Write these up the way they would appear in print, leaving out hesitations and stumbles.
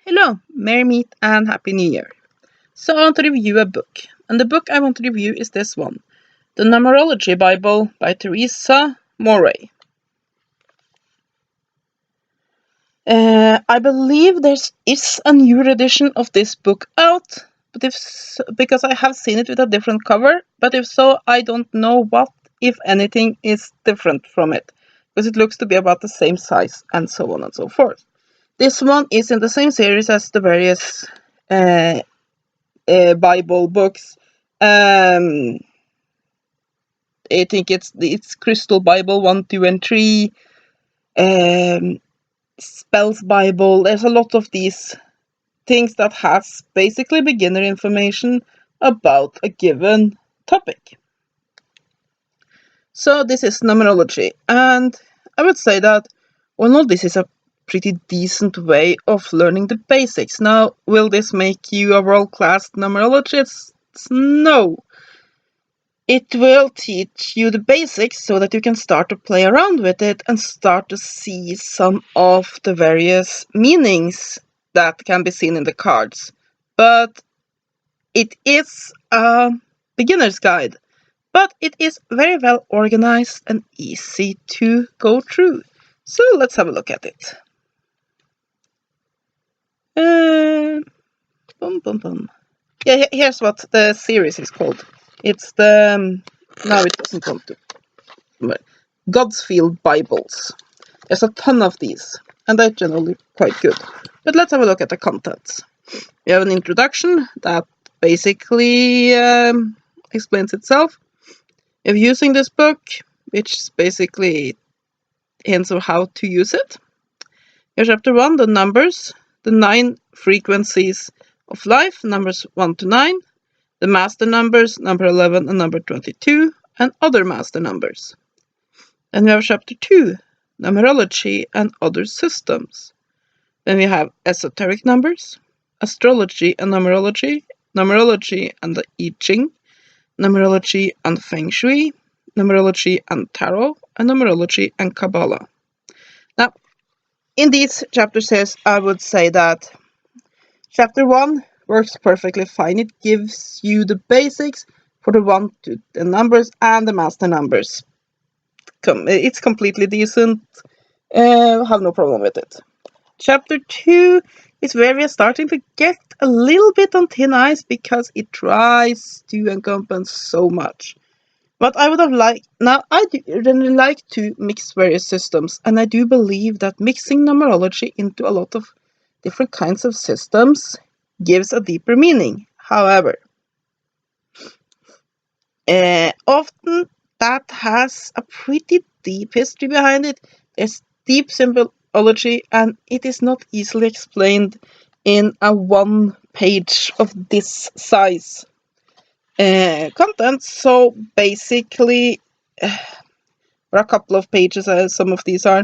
Hello, Merry Meet and Happy New Year. So I want to review a book, and the book I want to review is this one, The Numerology Bible by Teresa Moorey. I believe there is a new edition of this book out, but because I have seen it with a different cover, but if so, I don't know what, if anything, is different from it, because it looks to be about the same size and so on and so forth. This one is in the same series as the various Bible books. I think it's Crystal Bible 1, 2, and 3. Spells Bible. There's a lot of these things that has basically beginner information about a given topic. So this is numerology, and I would say that this is a pretty decent way of learning the basics. Now, will this make you a world-class numerologist? No. It will teach you the basics so that you can start to play around with it and start to see some of the various meanings that can be seen in the cards. But it is a beginner's guide. But it is very well organized and easy to go through. So let's have a look at it. Yeah, here's what the series is called. It's the now it doesn't want to. God's Field Bibles. There's a ton of these, and they're generally quite good. But let's have a look at the contents. We have an introduction that basically explains itself. We have using this book, which basically hints of how to use it. Here's chapter 1, the numbers, the 9 frequencies of life, numbers 1 to 9, the master numbers, number 11 and number 22, and other master numbers. Then we have chapter 2, numerology and other systems. Then we have esoteric numbers, astrology and numerology, numerology and the I Ching, numerology and feng shui, numerology and tarot, and numerology and Kabbalah. Now, in these chapters, I would say that chapter 1 works perfectly fine. It gives you the basics for the 1 to the numbers and the master numbers. It's completely decent. Have no problem with it. Chapter 2 is where we are starting to get a little bit on thin ice because it tries to encompass so much. But I would have liked... Now, I do really like to mix various systems, and I do believe that mixing numerology into a lot of different kinds of systems gives a deeper meaning. However, often that has a pretty deep history behind it. There's deep symbology, and it is not easily explained in a one page of this size content. So basically, for a couple of pages, as some of these are.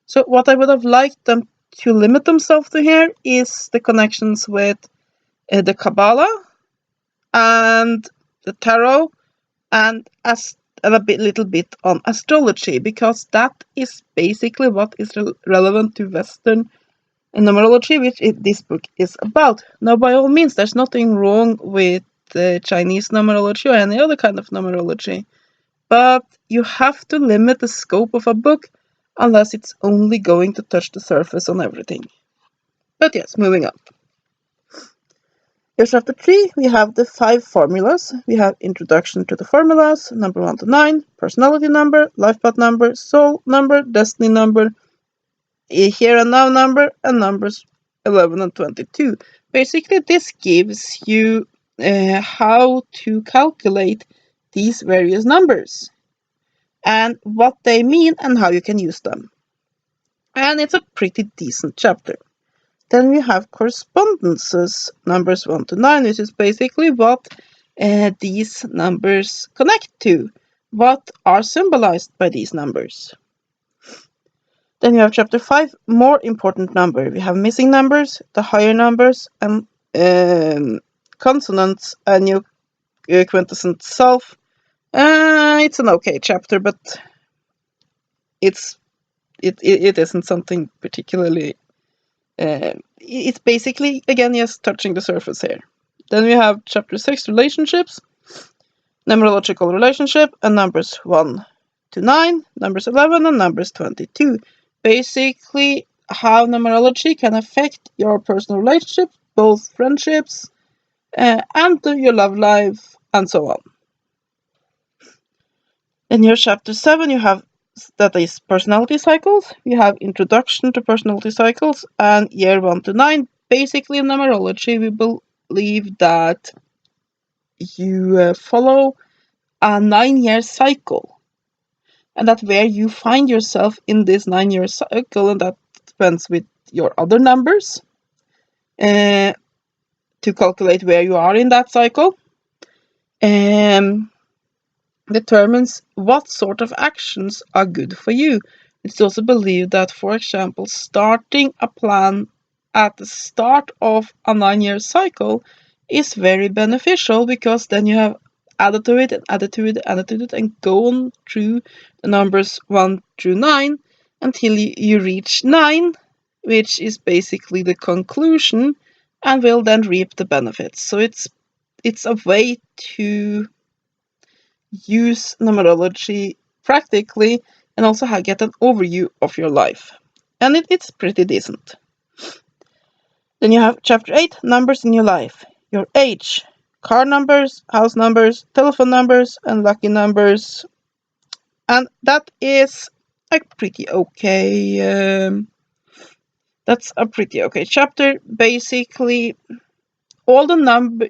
So what I would have liked them to limit themselves to here is the connections with the Kabbalah and the tarot, and a little bit on astrology, because that is basically what is relevant to Western numerology, which this book is about. Now, by all means, there's nothing wrong with Chinese numerology or any other kind of numerology, but you have to limit the scope of a book unless it's only going to touch the surface on everything. But yes, moving on. Here's chapter 3, we have the 5 formulas. We have introduction to the formulas, number 1 to 9, personality number, life path number, soul number, destiny number, here and now number, and numbers 11 and 22. Basically, this gives you how to calculate these various numbers and what they mean and how you can use them. And it's a pretty decent chapter. Then we have correspondences, numbers 1 to 9, which is basically what these numbers connect to. What are symbolized by these numbers? Then we have chapter 5, more important number. We have missing numbers, the higher numbers, and consonants, and your quintessence self. It's an okay chapter, but it isn't something particularly It's basically, again, just touching the surface here. Then we have chapter 6, relationships, numerological relationship, and numbers 1 to 9, numbers 11, and numbers 22. Basically, how numerology can affect your personal relationships, both friendships, and your love life, and so on. In your chapter 7, you have that is personality cycles. You have introduction to personality cycles and year 1 to 9. Basically, in numerology, we believe that you follow a 9-year cycle, and that where you find yourself in this 9-year cycle, and that depends with your other numbers to calculate where you are in that cycle. Determines what sort of actions are good for you. It's also believed that, for example, starting a plan at the start of a 9-year cycle is very beneficial, because then you have added to it and added to it, added to it, and gone through the numbers 1 through 9 until you reach 9, which is basically the conclusion, and will then reap the benefits. So it's a way to use numerology practically and also get an overview of your life. And it's pretty decent. Then you have chapter 8, numbers in your life. Your age, car numbers, house numbers, telephone numbers, and lucky numbers. And that is a pretty okay. That's a pretty okay chapter. Basically, all the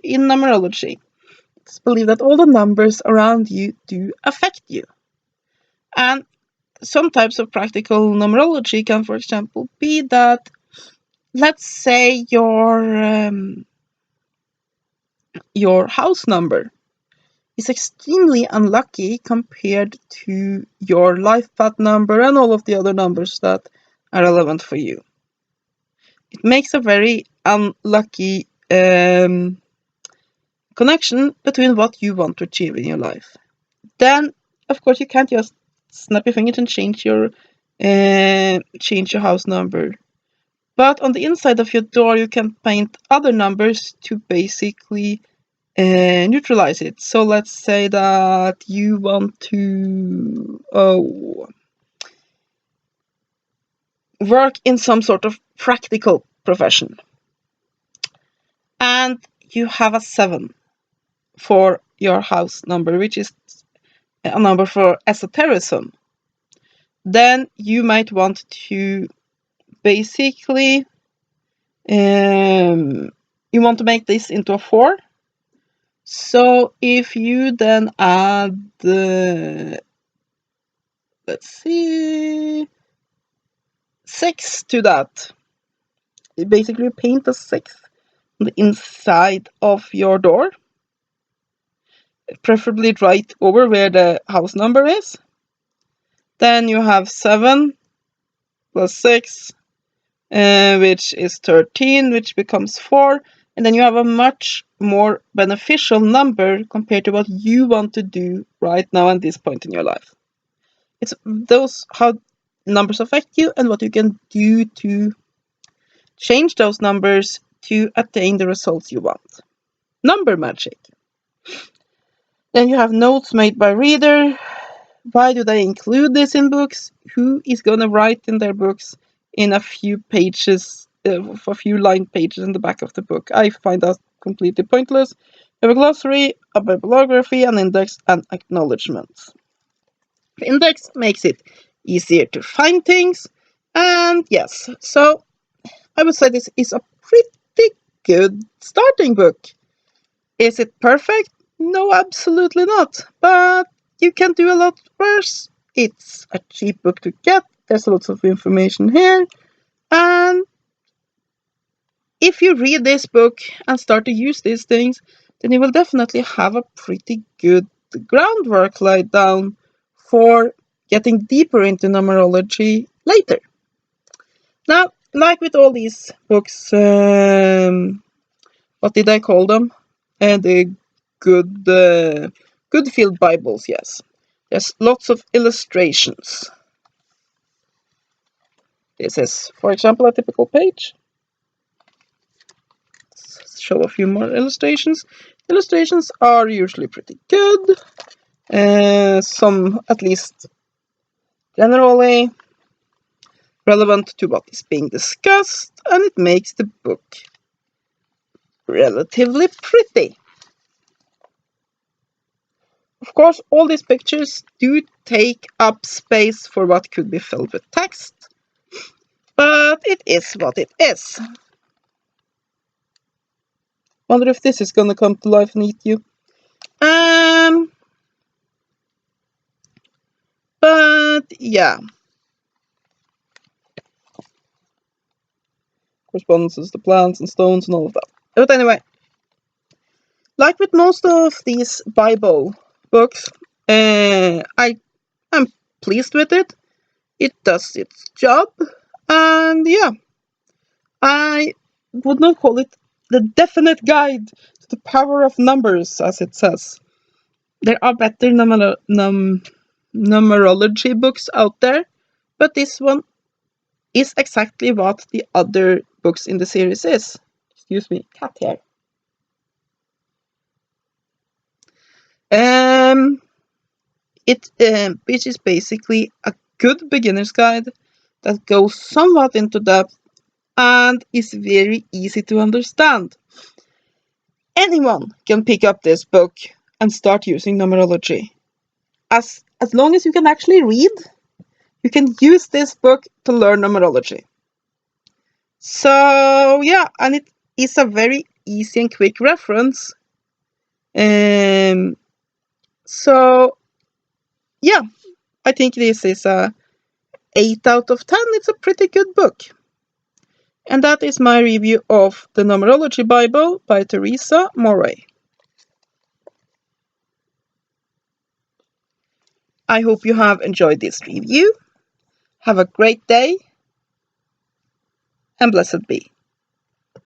in numerology, it's believed that all the numbers around you do affect you. And some types of practical numerology can, for example, be that, let's say your house number is extremely unlucky compared to your life path number and all of the other numbers that are relevant for you. It makes a very unlucky connection between what you want to achieve in your life. Then, of course, you can't just snap your fingers and change your house number. But on the inside of your door, you can paint other numbers to basically neutralize it. So let's say that you want to work in some sort of practical profession, and you have a 7 for your house number, which is a number for esotericism. Then you might want to basically you want to make this into a 4. So if you then add let's see, 6 to that, you basically paint a 6 on the inside of your door, preferably right over where the house number is. Then you have 7 plus 6, which is 13, which becomes 4. And then you have a much more beneficial number compared to what you want to do right now at this point in your life. It's those how numbers affect you and what you can do to change those numbers to attain the results you want. Number magic. Then you have notes made by reader. Why do they include this in books? Who is going to write in their books in a few pages, a few line pages in the back of the book? I find that completely pointless. You have a glossary, a bibliography, an index, and acknowledgements. The index makes it easier to find things, and yes, so I would say this is a pretty good starting book. Is it perfect? No, absolutely not. But you can do a lot worse. It's a cheap book to get. There's lots of information here. And if you read this book and start to use these things, then you will definitely have a pretty good groundwork laid down for getting deeper into numerology later. Now, like with all these books, what did I call them? The good field Bibles, yes. There's lots of illustrations. This is, for example, a typical page. show a few more illustrations. Illustrations are usually pretty good. Some, at least generally, relevant to what is being discussed, and it makes the book relatively pretty. Of course, all these pictures do take up space for what could be filled with text, but it is what it is. Wonder if this is gonna come to life and eat you. But yeah. Correspondences to plants and stones and all of that. But anyway, like with most of these Bible books, I am pleased with it. It does its job, and yeah, I would not call it the definite guide to the power of numbers, as it says. There are better numerology books out there, but this one is exactly what the other books in the series is. Excuse me, cat hair. Which is basically a good beginner's guide that goes somewhat into depth and is very easy to understand. Anyone can pick up this book and start using numerology. As long as you can actually read, you can use this book to learn numerology. So yeah, and it is a very easy and quick reference. So yeah, I think this is a 8 out of 10. It's a pretty good book. And that is my review of the Numerology Bible by Teresa Moorey. I hope you have enjoyed this review. Have a great day, and blessed be.